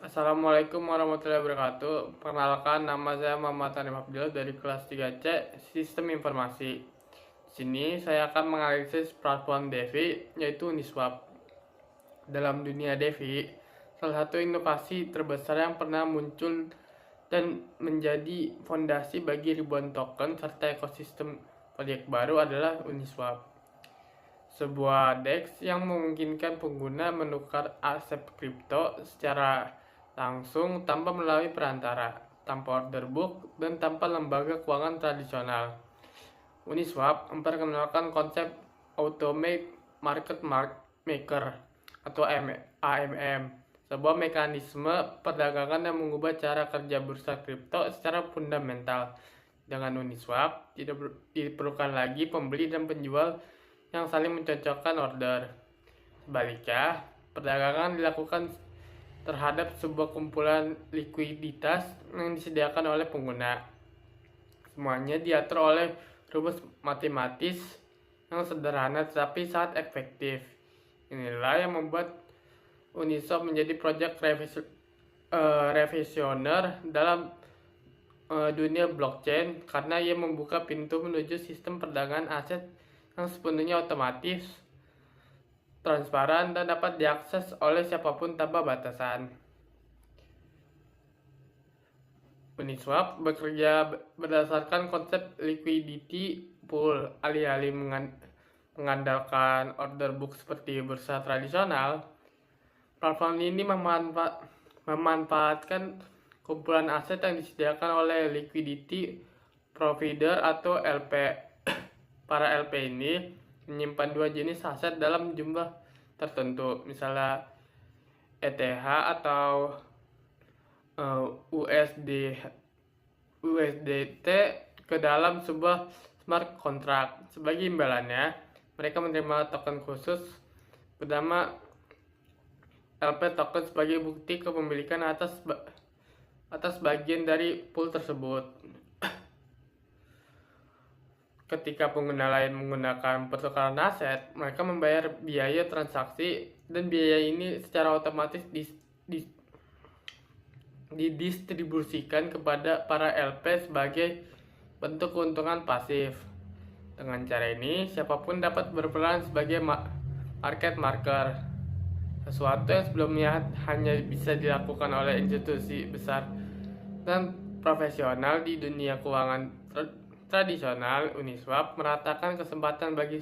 Assalamualaikum warahmatullahi wabarakatuh. Perkenalkan, nama saya Muhammad Hanif Abdul dari kelas 3C Sistem Informasi. Di sini saya akan menganalisis platform DeFi yaitu Uniswap. Dalam dunia DeFi, salah satu inovasi terbesar yang pernah muncul dan menjadi fondasi bagi ribuan token serta ekosistem proyek baru adalah Uniswap. Sebuah DEX yang memungkinkan pengguna menukar aset kripto secara langsung tanpa melalui perantara, tanpa order book, dan tanpa lembaga keuangan tradisional. Uniswap memperkenalkan konsep Automate Market Maker atau AMM, sebuah mekanisme perdagangan yang mengubah cara kerja bursa kripto secara fundamental. Dengan Uniswap, tidak diperlukan lagi pembeli dan penjual yang saling mencocokkan order. Sebaliknya, perdagangan dilakukan terhadap sebuah kumpulan likuiditas yang disediakan oleh pengguna. Semuanya diatur oleh rumus matematis yang sederhana tetapi sangat efektif. Inilah yang membuat Uniswap menjadi proyek revisioner dalam dunia blockchain karena ia membuka pintu menuju sistem perdagangan aset yang sepenuhnya otomatis, transparan, dan dapat diakses oleh siapapun tanpa batasan. Uniswap bekerja berdasarkan konsep liquidity pool, alih-alih mengandalkan order book seperti bursa tradisional. Platform ini memanfaatkan kumpulan aset yang disediakan oleh liquidity provider atau LP. Para LP ini menyimpan dua jenis aset dalam jumlah tertentu, misalnya ETH atau USDT ke dalam sebuah smart contract. Sebagai imbalannya, mereka menerima token khusus bernama LP token sebagai bukti kepemilikan atas bagian dari pool tersebut. Ketika pengguna lain menggunakan pertukaran aset, mereka membayar biaya transaksi dan biaya ini secara otomatis didistribusikan kepada para LP sebagai bentuk keuntungan pasif. Dengan cara ini, siapapun dapat berperan sebagai market maker, sesuatu yang sebelumnya hanya bisa dilakukan oleh institusi besar dan profesional di dunia keuangan tradisional. Uniswap meratakan kesempatan bagi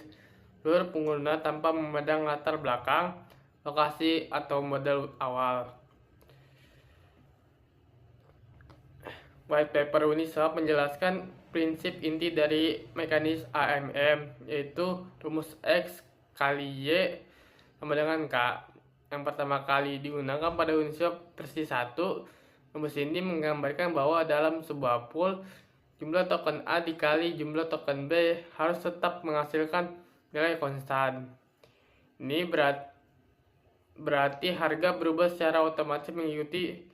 seluruh pengguna tanpa memandang latar belakang, lokasi, atau modal awal. White paper Uniswap menjelaskan prinsip inti dari mekanisme AMM, yaitu rumus X kali Y sama dengan K. Yang pertama kali digunakan pada Uniswap versi 1. Rumus ini menggambarkan bahwa dalam sebuah pool, jumlah token A dikali jumlah token B harus tetap menghasilkan nilai konstan. Ini berarti harga berubah secara otomatis mengikuti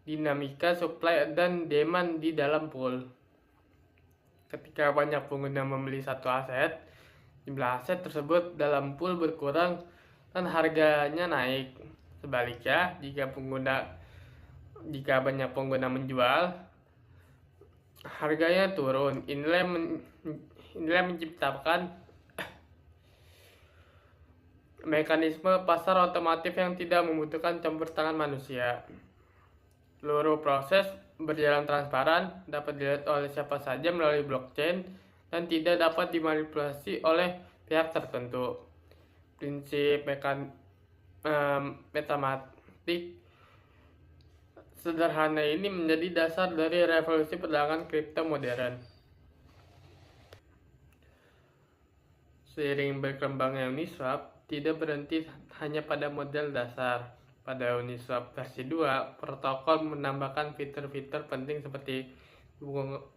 dinamika supply dan demand di dalam pool. Ketika banyak pengguna membeli satu aset, jumlah aset tersebut dalam pool berkurang dan harganya naik. Sebaliknya, jika banyak pengguna menjual, harganya turun. Inilah menciptakan mekanisme pasar otomatis yang tidak membutuhkan campur tangan manusia. Seluruh proses berjalan transparan, dapat dilihat oleh siapa saja melalui blockchain, dan tidak dapat dimanipulasi oleh pihak tertentu. Prinsip matematik sederhana ini menjadi dasar dari revolusi perdagangan kripto modern. Seiring berkembangnya Uniswap, tidak berhenti hanya pada model dasar. Pada Uniswap versi 2, protokol menambahkan fitur-fitur penting seperti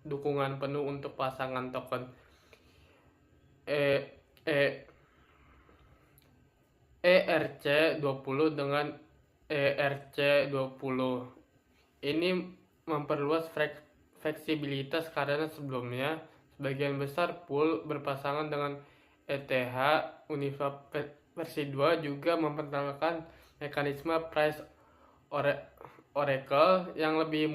dukungan penuh untuk pasangan token ERC20 dengan ERC20. Ini memperluas fleksibilitas karena sebelumnya sebagian besar pool berpasangan dengan ETH. Uniswap versi 2 juga memperkenalkan mekanisme price Oracle yang lebih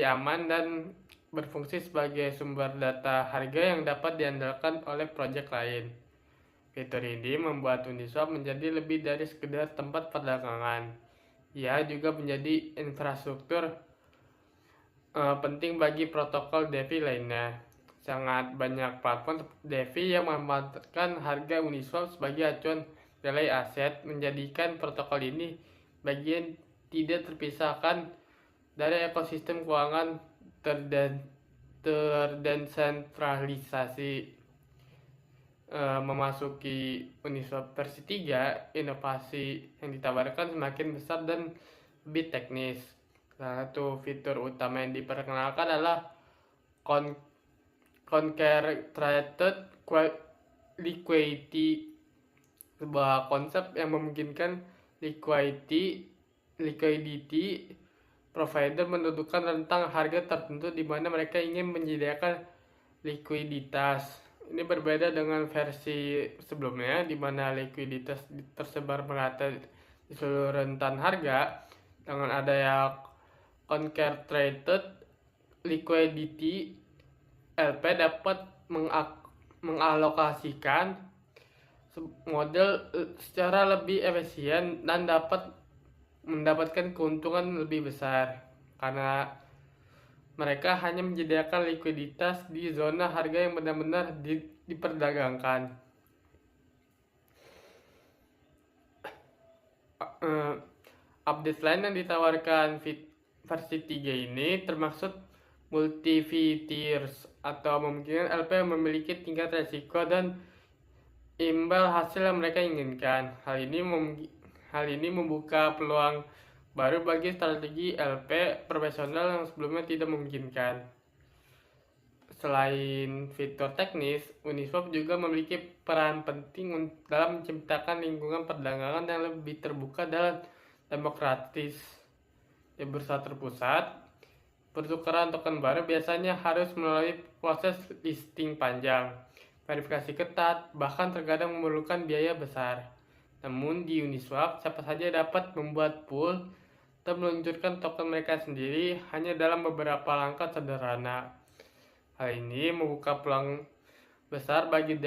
aman dan berfungsi sebagai sumber data harga yang dapat diandalkan oleh proyek lain. Fitur ini membuat Uniswap menjadi lebih dari sekedar tempat perdagangan. Ia juga menjadi infrastruktur penting bagi protokol DeFi lainnya. Sangat banyak platform DeFi yang memanfaatkan harga Uniswap sebagai acuan nilai aset, menjadikan protokol ini bagian tidak terpisahkan dari ekosistem keuangan terdesentralisasi. Memasuki Uniswap versi 3, inovasi yang ditawarkan semakin besar dan lebih teknis. Salah satu fitur utama yang diperkenalkan adalah concentrated liquidity, sebuah konsep yang memungkinkan liquidity provider menentukan rentang harga tertentu di mana mereka ingin menyediakan likuiditas. Ini berbeda dengan versi sebelumnya di mana likuiditas tersebar merata di seluruh rentan harga. Dengan adanya concentrated liquidity, LP dapat mengalokasikan modal secara lebih efisien dan dapat mendapatkan keuntungan lebih besar karena mereka hanya menyediakan likuiditas di zona harga yang benar-benar diperdagangkan. Update lain yang ditawarkan versi 3 ini termasuk multi-tiers atau memungkinkan LP yang memiliki tingkat resiko dan imbal hasil yang mereka inginkan. Hal ini membuka peluang baru bagi strategi LP profesional yang sebelumnya tidak memungkinkan. Selain fitur teknis, Uniswap juga memiliki peran penting dalam menciptakan lingkungan perdagangan yang lebih terbuka dan demokratis. Di bursa terpusat, pertukaran token baru biasanya harus melalui proses listing panjang, verifikasi ketat, bahkan terkadang memerlukan biaya besar. Namun di Uniswap, siapa saja dapat membuat pool dan meluncurkan token mereka sendiri hanya dalam beberapa langkah sederhana. Hal ini membuka peluang besar bagi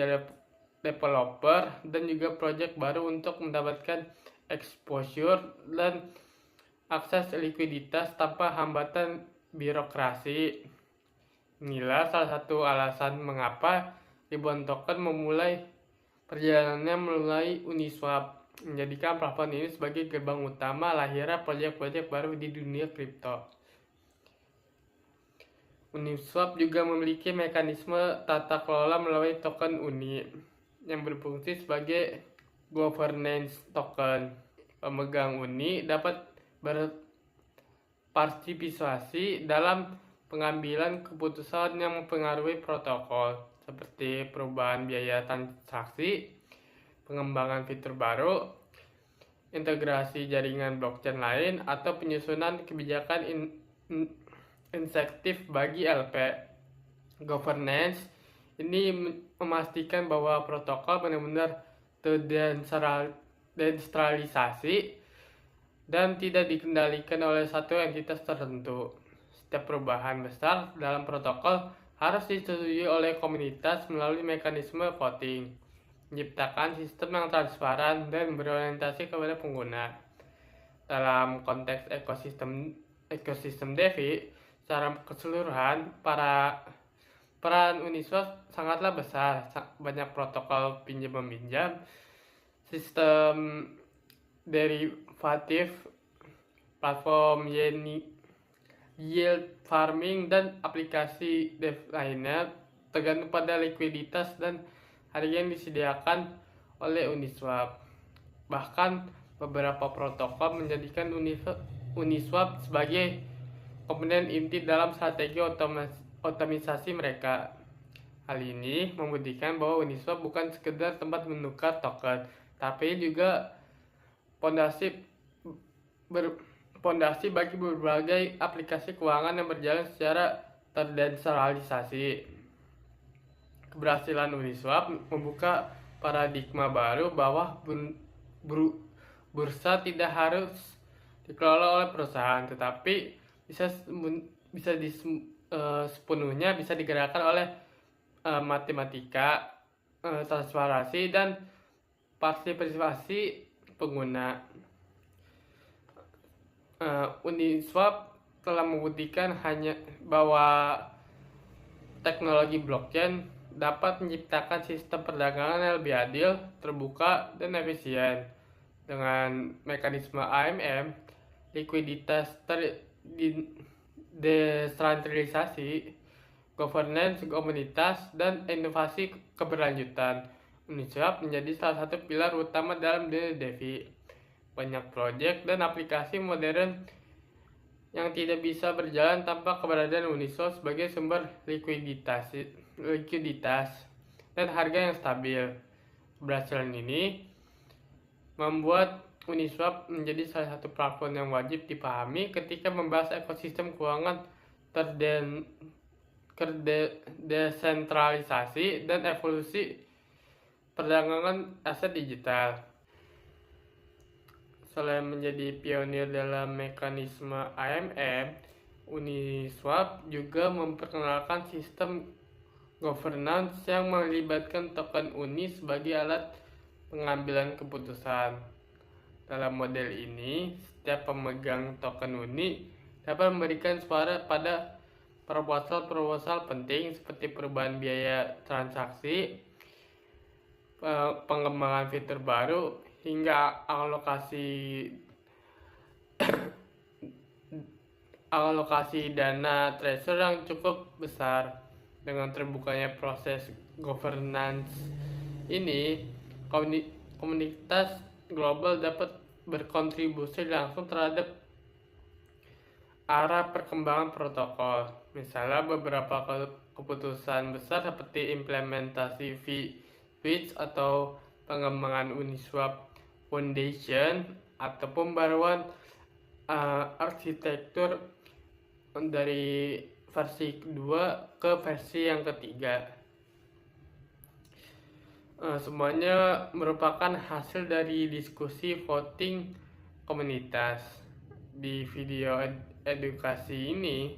developer dan juga proyek baru untuk mendapatkan exposure dan akses likuiditas tanpa hambatan birokrasi. Inilah salah satu alasan mengapa ribuan token memulai perjalanannya melalui Uniswap, menjadikan platform ini sebagai gerbang utama lahirnya proyek-proyek baru di dunia kripto. Uniswap juga memiliki mekanisme tata kelola melalui token UNI yang berfungsi sebagai governance token. Pemegang UNI dapat berpartisipasi dalam pengambilan keputusan yang mempengaruhi protokol, seperti perubahan biaya transaksi, pengembangan fitur baru, integrasi jaringan blockchain lain, atau penyusunan kebijakan insentif bagi LP. Governance ini memastikan bahwa protokol benar-benar terdesentralisasi dan tidak dikendalikan oleh satu entitas tertentu. Setiap perubahan besar dalam protokol harus disetujui oleh komunitas melalui mekanisme voting, menciptakan sistem yang transparan dan berorientasi kepada pengguna. Dalam konteks ekosistem DeFi, secara keseluruhan, peran Uniswap sangatlah besar. Banyak protokol pinjam-meminjam, sistem derivatif, platform yield farming, dan aplikasi DeFi lainnya tergantung pada likuiditas dan harga yang disediakan oleh Uniswap. Bahkan beberapa protokol menjadikan Uniswap sebagai komponen inti dalam strategi otomisasi mereka. Hal ini membuktikan bahwa Uniswap bukan sekedar tempat menukar token, tapi juga pondasi bagi berbagai aplikasi keuangan yang berjalan secara terdesentralisasi. Keberhasilan Uniswap membuka paradigma baru bahwa bursa tidak dikelola oleh perusahaan, tetapi sepenuhnya bisa digerakkan oleh matematika, transparansi, dan partisipasi pengguna. Uniswap telah membuktikan bahwa teknologi blockchain dapat menciptakan sistem perdagangan yang lebih adil, terbuka, dan efisien. Dengan mekanisme AMM, likuiditas desentralisasi, governance komunitas, dan inovasi keberlanjutan, Uniswap menjadi salah satu pilar utama dalam dunia DeFi. Banyak proyek dan aplikasi modern yang tidak bisa berjalan tanpa keberadaan Uniswap sebagai sumber likuiditas dan harga yang stabil. Keberhasilan ini membuat Uniswap menjadi salah satu platform yang wajib dipahami ketika membahas ekosistem keuangan terdesentralisasi dan evolusi perdagangan aset digital. Selain menjadi pionir dalam mekanisme AMM, Uniswap juga memperkenalkan sistem governance yang melibatkan token UNI sebagai alat pengambilan keputusan. Dalam model ini, setiap pemegang token UNI dapat memberikan suara pada proposal penting seperti perubahan biaya transaksi, pengembangan fitur baru, hingga alokasi dana treasure yang cukup besar. Dengan terbukanya proses governance ini, komunitas global dapat berkontribusi langsung terhadap arah perkembangan protokol. Misalnya beberapa keputusan besar seperti implementasi Switch atau pengembangan Uniswap Foundation atau pembaruan arsitektur dari versi kedua ke versi yang ketiga. Semuanya merupakan hasil dari diskusi voting komunitas. Di video edukasi ini,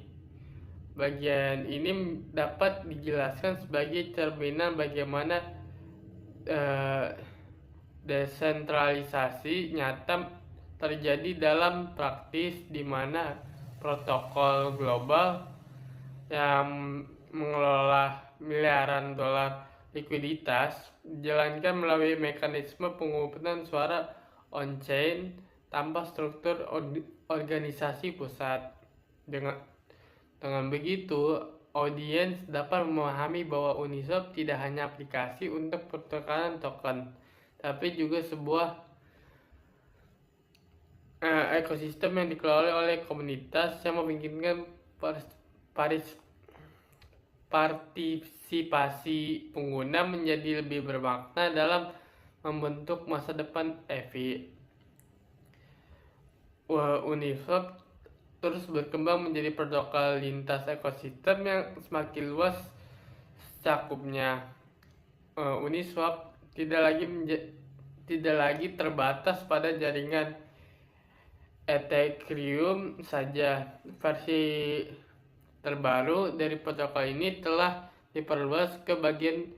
bagian ini dapat dijelaskan sebagai cerminan bagaimana desentralisasi nyata terjadi dalam praktis, di mana protokol global yang mengelola miliaran dolar likuiditas dijalankan melalui mekanisme pengumpulan suara on-chain tanpa struktur organisasi pusat. Dengan begitu, audiens dapat memahami bahwa Uniswap tidak hanya aplikasi untuk pertukaran token, tapi juga sebuah ekosistem yang dikelola oleh komunitas yang memungkinkan partisipasi pengguna menjadi lebih bermakna dalam membentuk masa depan EVI. Uniswap terus berkembang menjadi protokol lintas ekosistem yang semakin luas cakupnya. Uniswap tidak lagi terbatas pada jaringan Ethereum saja. Versi terbaru dari protokol ini telah diperluas ke bagian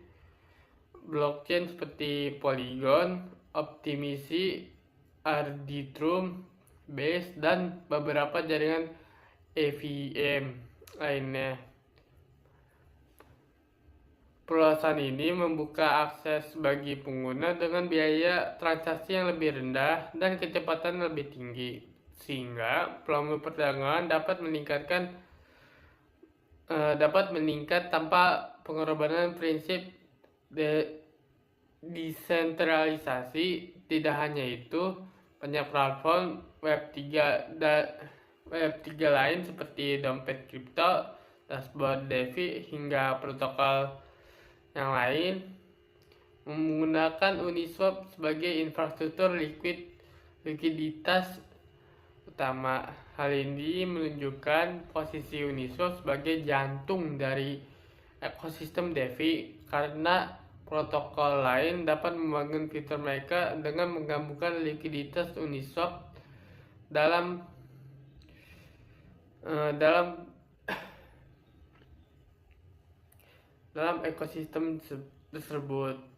blockchain seperti Polygon, Optimism, Arbitrum, Base, dan beberapa jaringan EVM lainnya. Perluasan ini membuka akses bagi pengguna dengan biaya transaksi yang lebih rendah dan kecepatan lebih tinggi, sehingga volume perdagangan dapat meningkat tanpa pengorbanan prinsip desentralisasi. Tidak hanya itu, banyak platform Web3 lain seperti dompet kripto, dashboard DeFi, hingga protokol yang lain menggunakan Uniswap sebagai infrastruktur likuiditas utama. Hal ini menunjukkan posisi Uniswap sebagai jantung dari ekosistem DeFi, karena protokol lain dapat membangun fitur mereka dengan menggabungkan likuiditas Uniswap dalam dalam dalam ekosistem tersebut.